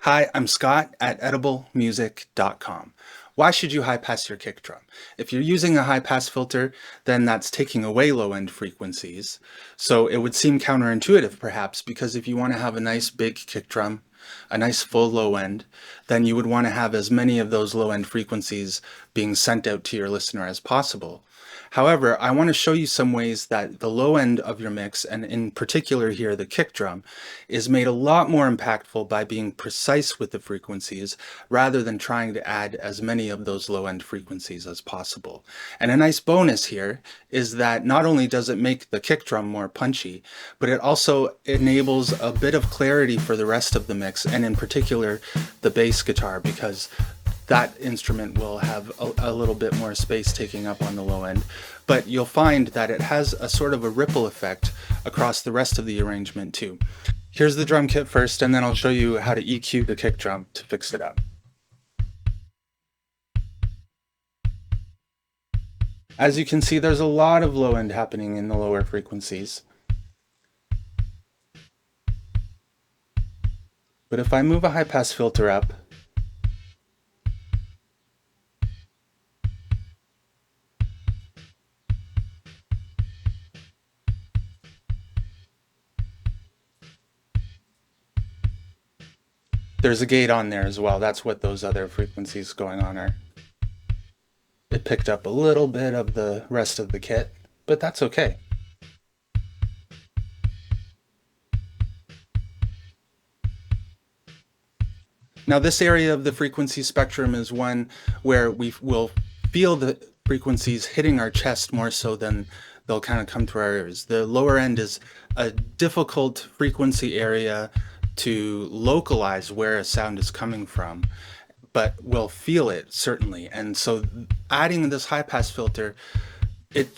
Hi, I'm Scott at ediblemusic.com. Why should you high pass your kick drum? If you're using a high pass filter, then that's taking away low end frequencies. So it would seem counterintuitive perhaps, because if you want to have a nice big kick drum, a nice full low end, then you would want to have as many of those low end frequencies being sent out to your listener as possible. However, I want to show you some ways that the low end of your mix, and in particular here the kick drum, is made a lot more impactful by being precise with the frequencies rather than trying to add as many of those low end frequencies as possible. And a nice bonus here is that not only does it make the kick drum more punchy, but it also enables a bit of clarity for the rest of the mix, and in particular the bass guitar, because that instrument will have a little bit more space taking up on the low end, but you'll find that it has a sort of a ripple effect across the rest of the arrangement too. Here's the drum kit first, and then I'll show you how to EQ the kick drum to fix it up. As you can see, there's a lot of low end happening in the lower frequencies. But if I move a high pass filter up, there's a gate on there as well. That's what those other frequencies going on are. It picked up a little bit of the rest of the kit, but that's okay. Now this area of the frequency spectrum is one where we will feel the frequencies hitting our chest more so than they'll kind of come to our ears. The lower end is a difficult frequency area to localize where a sound is coming from, but we'll feel it certainly. And so adding this high pass filter, it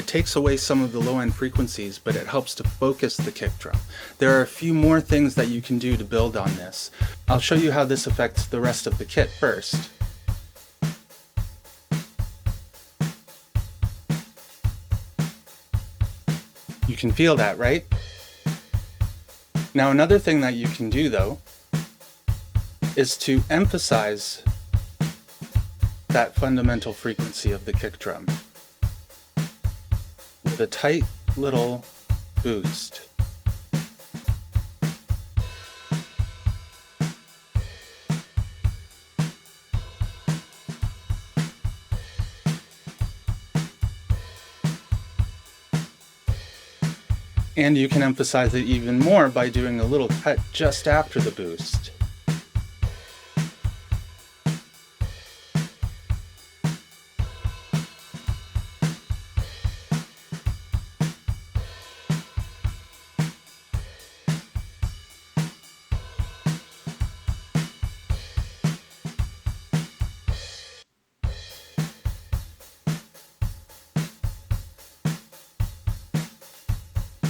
takes away some of the low end frequencies, but it helps to focus the kick drum. There are a few more things that you can do to build on this. I'll show you how this affects the rest of the kit first. You can feel that, right? Now another thing that you can do though is to emphasize that fundamental frequency of the kick drum with a tight little boost. And you can emphasize it even more by doing a little cut just after the boost.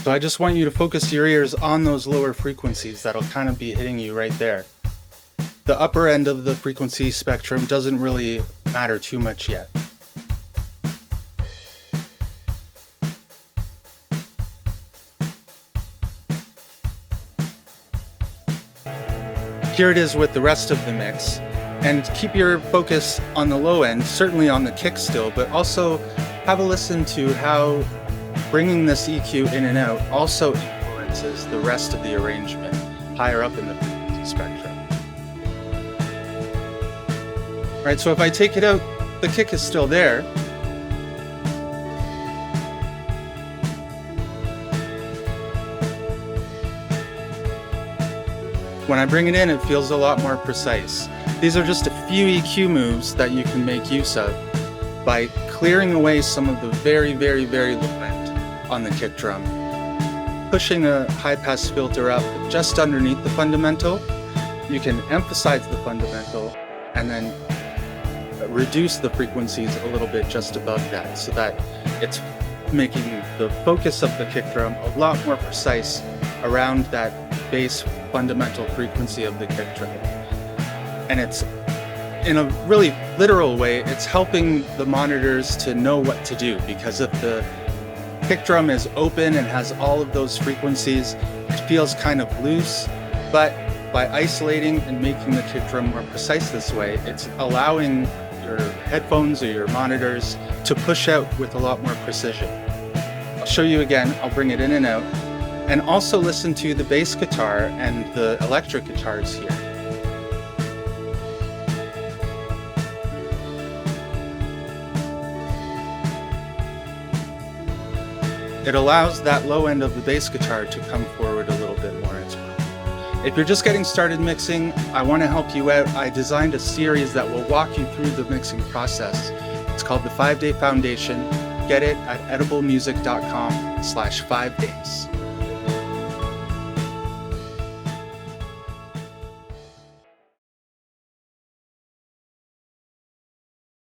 So I just want you to focus your ears on those lower frequencies that'll kind of be hitting you right there. The upper end of the frequency spectrum doesn't really matter too much yet. Here it is with the rest of the mix. And keep your focus on the low end, certainly on the kick still, but also have a listen to how bringing this EQ in and out also influences the rest of the arrangement higher up in the frequency spectrum. All right, so if I take it out, the kick is still there. When I bring it in, it feels a lot more precise. These are just a few EQ moves that you can make use of by clearing away some of the very, very, very low end on the kick drum, pushing a high pass filter up just underneath the fundamental. You can emphasize the fundamental and then reduce the frequencies a little bit just above that, so that it's making the focus of the kick drum a lot more precise around that bass fundamental frequency of the kick drum. And it's, in a really literal way, it's helping the monitors to know what to do, because if the kick drum is open and has all of those frequencies, it feels kind of loose, but By isolating and making the kick drum more precise this way, it's allowing your headphones or your monitors to push out with a lot more precision. I'll show you again, I'll bring it in and out, and also listen to the bass guitar and the electric guitars here. It allows that low end of the bass guitar to come forward a little bit more as well. If you're just getting started mixing, I want to help you out. I designed a series that will walk you through the mixing process. It's called the 5-Day Foundation. Get it at ediblemusic.com/5days.